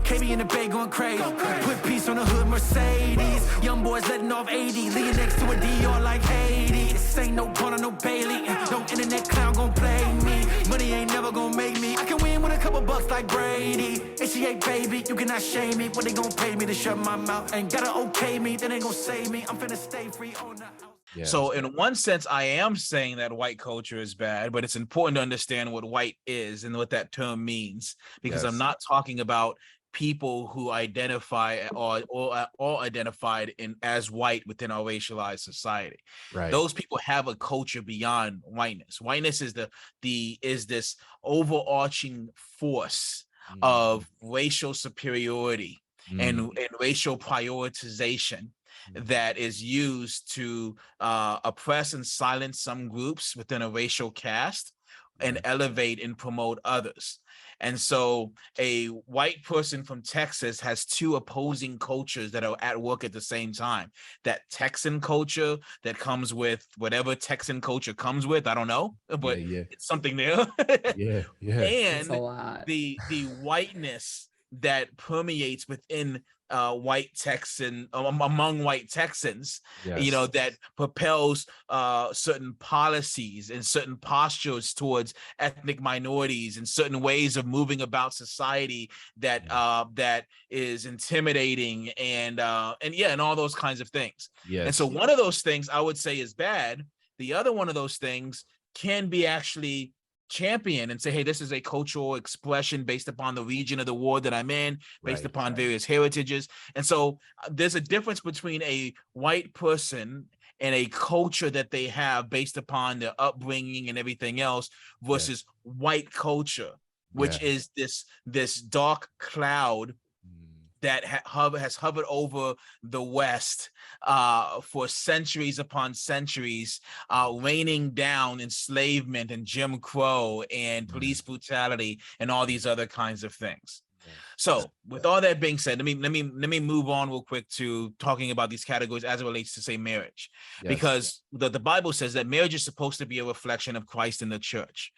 KB in the bay going crazy. Put peace on the hood, Mercedes. Young boys letting off 80. Leaning next to a DR like Haiti. This ain't no Porter, no Bailey. No internet clown gon' play me. Money ain't never gon' make me. I can win with a couple bucks like Brady. HGA baby, you cannot shame me. What they gon' pay me to shut my mouth? Ain't gotta okay me, then they gon' save me. I'm finna stay free on the house. Yeah. So in one sense, I am saying that white culture is bad, but it's important to understand what white is and what that term means, because I'm not talking about people who identify or identified in as white within our racialized society. Right. Those people have a culture beyond whiteness. Whiteness is this overarching force of racial superiority and racial prioritization that is used to oppress and silence some groups within a racial caste and elevate and promote others. And so a white person from Texas has two opposing cultures that are at work at the same time. That Texan culture that comes with whatever Texan culture comes with, I don't know, but it's something there. And the whiteness that permeates within white Texan among white Texans, that propels certain policies and certain postures towards ethnic minorities and certain ways of moving about society that that is intimidating and all those kinds of things. And so one of those things I would say is bad. The other one of those things can be actually champion and say, hey, this is a cultural expression based upon the region of the world that I'm in, based upon various heritages. And so there's a difference between a white person and a culture that they have based upon their upbringing and everything else versus white culture, which is this dark cloud that has hovered over the West for centuries upon centuries, raining down enslavement and Jim Crow and police brutality and all these other kinds of things. So with all that being said, let me move on real quick to talking about these categories as it relates to, say, marriage, because the Bible says that marriage is supposed to be a reflection of Christ in the church.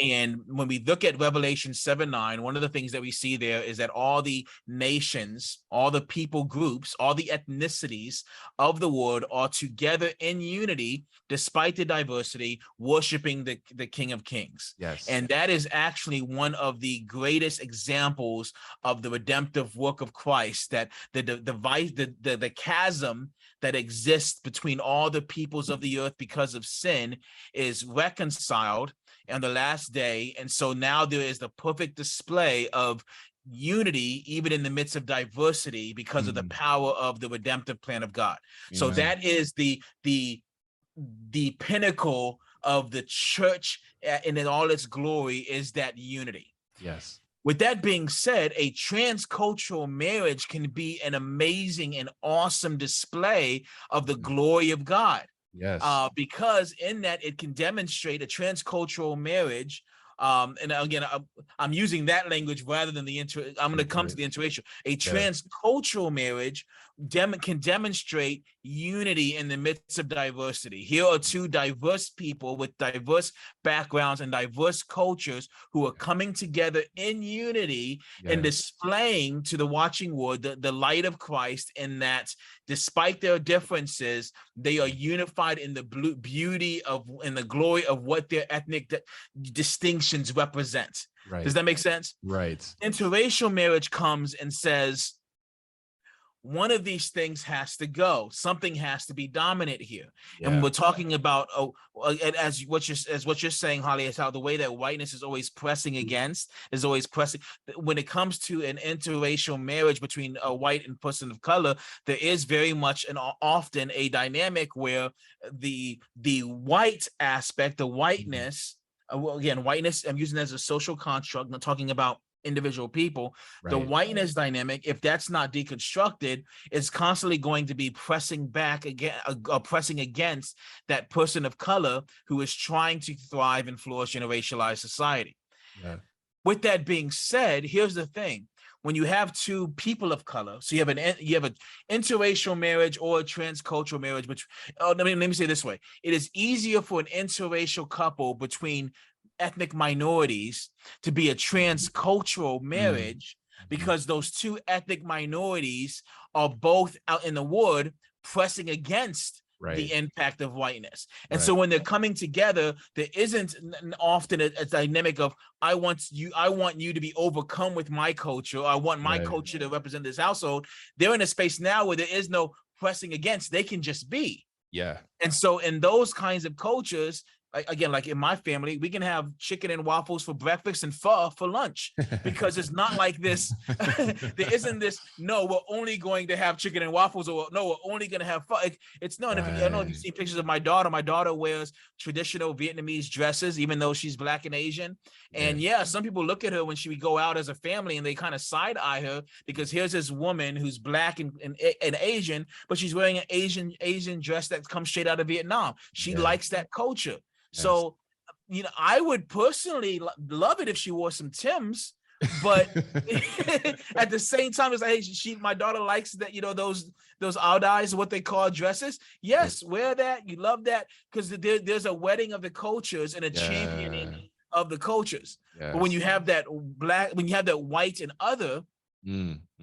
And when we look at Revelation 7:9, one of the things that we see there is that all the nations, all the people groups, all the ethnicities of the world are together in unity, despite the diversity, worshiping the King of Kings. And that is actually one of the greatest examples of the redemptive work of Christ, that the chasm that exists between all the peoples of the earth because of sin is reconciled on the last day. And so now there is the perfect display of unity even in the midst of diversity because of the power of the redemptive plan of God. So that is the pinnacle of the church, and in all its glory is that unity. With that being said, a transcultural marriage can be an amazing and awesome display of the glory of God. Because in that it can demonstrate a transcultural marriage. And again, I'm using that language rather than I'm going to come to the interracial. A transcultural marriage can demonstrate unity in the midst of diversity. Here are two diverse people with diverse backgrounds and diverse cultures who are coming together in unity and displaying to the watching world the light of Christ, in that despite their differences, they are unified in the beauty of and the glory of what their ethnic distinctions represent. Does that make sense? Interracial marriage comes and says, one of these things has to go. Something has to be dominant here. And we're talking about, as what you're saying, Holly, is how the way that whiteness is always pressing when it comes to an interracial marriage between a white and person of color. There is very much and often a dynamic where the white aspect, the whiteness, again, whiteness, I'm using it as a social construct, not talking about individual people. The whiteness dynamic, if that's not deconstructed, is constantly going to be pressing against that person of color who is trying to thrive and flourish in a racialized society. With that being said, here's the thing. When you have two people of color, so you have an interracial marriage or a transcultural marriage, which let me say it this way. It is easier for an interracial couple between ethnic minorities to be a transcultural marriage because those two ethnic minorities are both out in the wood pressing against the impact of whiteness. And so when they're coming together, there isn't often a dynamic of, I want you to be overcome with my culture. I want my culture to represent this household. They're in a space now where there is no pressing against. They can just be. Yeah. And so in those kinds of cultures, again, like in my family, we can have chicken and waffles for breakfast and pho for lunch, because it's not like this. There isn't this, no, we're only going to have chicken and waffles, or no, we're only going to have pho. It's no, and I don't know if you see pictures of my daughter. My daughter wears traditional Vietnamese dresses, even though she's Black and Asian. And some people look at her when she would go out as a family and they kind of side eye her, because here's this woman who's Black and Asian, but she's wearing an Asian dress that comes straight out of Vietnam. She likes that culture. So, I would personally love it if she wore some Timbs, but at the same time, it's like, hey, my daughter likes that, those Aldais, what they call dresses. Yes, wear that. You love that, because there's a wedding of the cultures and a championing of the cultures. But when you have that white and other,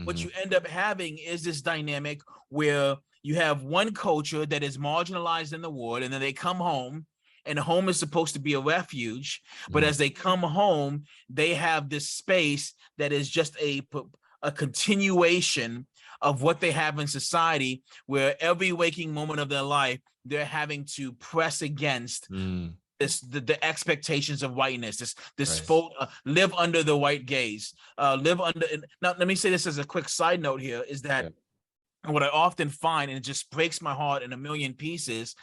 what you end up having is this dynamic where you have one culture that is marginalized in the world, and then they come home. And home is supposed to be a refuge, but as they come home, they have this space that is just a continuation of what they have in society, where every waking moment of their life, they're having to press against the expectations of whiteness, live under the white gaze, live under. Now, let me say this as a quick side note here, is that what I often find, and it just breaks my heart in a million pieces,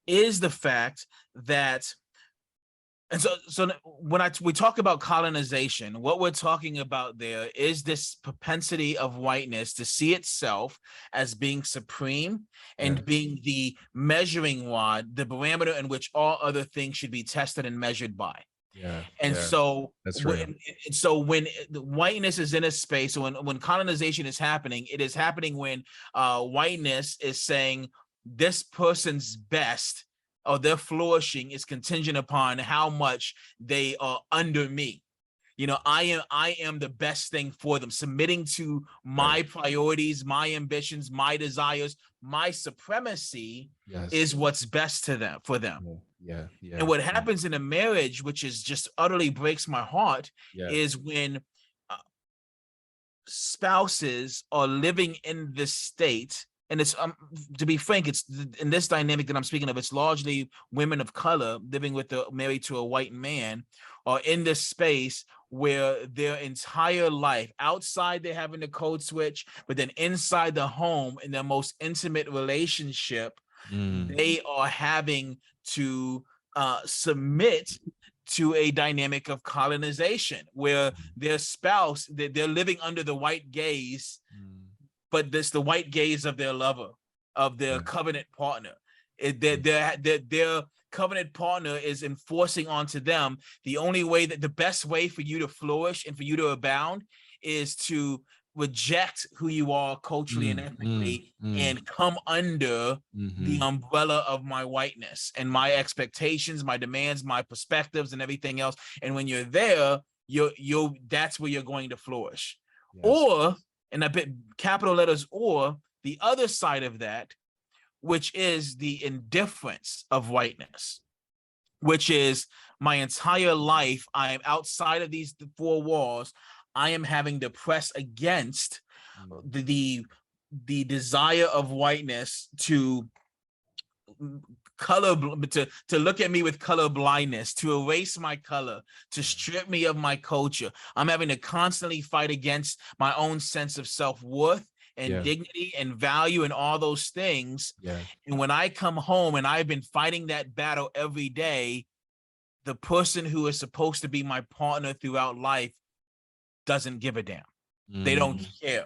is the fact that, and so when we talk about colonization, what we're talking about there is this propensity of whiteness to see itself as being supreme and being the measuring rod, the barometer in which all other things should be tested and measured by. So that's right. When the whiteness is in a space, so when colonization is happening, it is happening when whiteness is saying, this person's best or their flourishing is contingent upon how much they are under me. I am the best thing for them, submitting to my priorities, my ambitions, my desires, my supremacy is what's best for them. And what happens in a marriage, which is just utterly breaks my heart, is when spouses are living in this state. And it's, to be frank, it's in this dynamic that I'm speaking of, it's largely women of color living married to a white man, or in this space where their entire life, outside they're having the code switch, but then inside the home, in their most intimate relationship, they are having to submit to a dynamic of colonization, where their spouse, they're living under the white gaze, but this the white gaze of their lover, of their covenant partner. Their covenant partner is enforcing onto them the only way, that the best way for you to flourish and for you to abound is to reject who you are culturally and ethnically and come under the umbrella of my whiteness and my expectations, my demands, my perspectives, and everything else. And when you're there, that's where you're going to flourish. Or, and I put capital letters, or the other side of that, which is the indifference of whiteness, which is my entire life, I am outside of these four walls. I am having to press against the desire of whiteness to look at me with color blindness, to erase my color, to strip me of my culture. I'm having to constantly fight against my own sense of self-worth and dignity and value and all those things. And when I come home and I've been fighting that battle every day, the person who is supposed to be my partner throughout life doesn't give a damn. They don't care.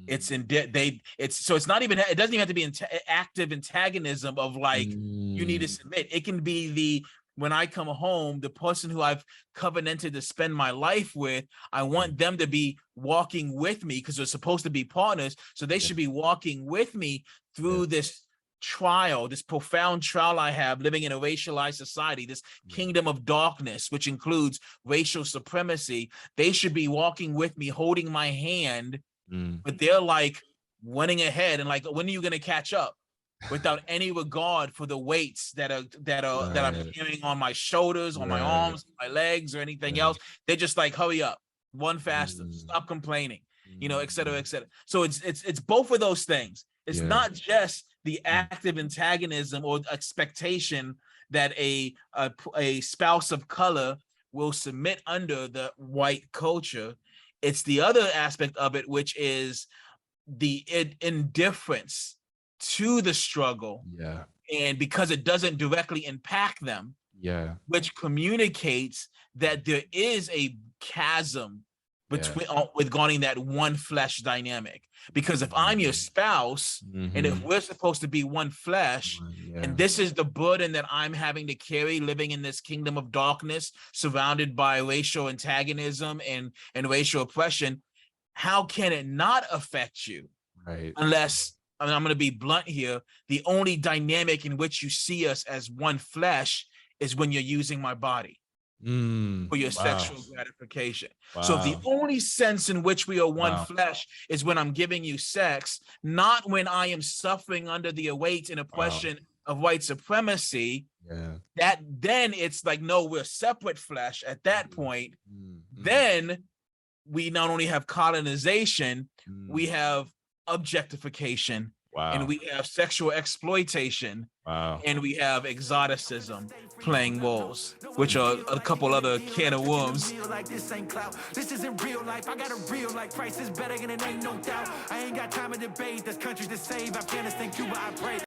It's not even, it doesn't even have to be active antagonism of like, you need to submit. It can be when I come home, the person who I've covenanted to spend my life with, I want them to be walking with me, because we're supposed to be partners. So they should be walking with me through this trial, this profound trial I have living in a racialized society, this kingdom of darkness, which includes racial supremacy, they should be walking with me, holding my hand, but they're like running ahead and like, when are you going to catch up? Without any regard for the weights that I'm carrying on my shoulders, on my arms, my legs, or anything else. They're just like, hurry up, run faster, stop complaining, you know, et cetera, et cetera. So it's both of those things. It's not just the active antagonism or expectation that a spouse of color will submit under the white culture. It's the other aspect of it, which is the indifference to the struggle, and because it doesn't directly impact them, which communicates that there is a chasm between regarding that one flesh dynamic. Because if I'm your spouse, and if we're supposed to be one flesh, and this is the burden that I'm having to carry, living in this kingdom of darkness, surrounded by racial antagonism and racial oppression, how can it not affect you? Unless, I mean, I'm going to be blunt here, the only dynamic in which you see us as one flesh is when you're using my body for your sexual gratification. So the only sense in which we are one flesh is when I'm giving you sex, not when I am suffering under the weight and oppression of white supremacy. That then it's like, no, we're separate flesh at that point. Then we not only have colonization, we have objectification, and we have sexual exploitation, and we have exoticism playing roles, which are a couple other can of worms. Like this ain't clout. This isn't real life. I got a real life. Christ is better, and it ain't no doubt. I ain't got time to debate. There's countries to save. Afghanistan, Cuba, I pray.